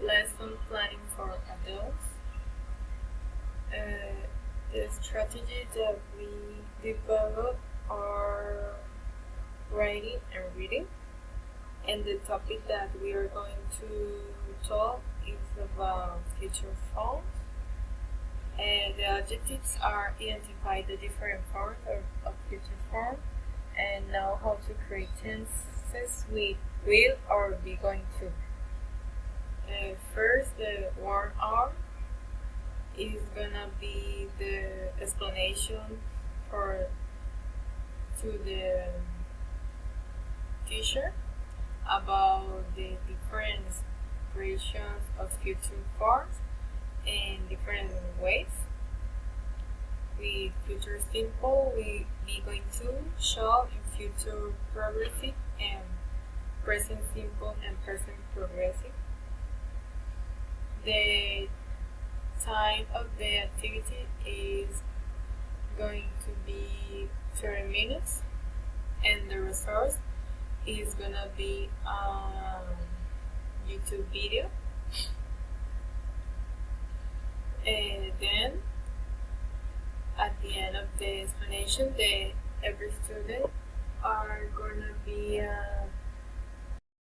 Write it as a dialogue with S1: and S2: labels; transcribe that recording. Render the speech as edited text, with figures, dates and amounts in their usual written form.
S1: lesson planning for adults. The strategies that we develop are writing and reading, and the topic that we are going to talk is about future forms. And the objectives are identify the different forms of future form and know how to create tenses with will or be going to. First, the warm up is gonna be the explanation for to the teacher about the different expressions of future forms in different ways. With future simple, we be going to show in future progressive and present simple and present progressive. The time of the activity is going to be 30 minutes, and the resource is gonna be YouTube video. And then at the end of the explanation, every student are gonna be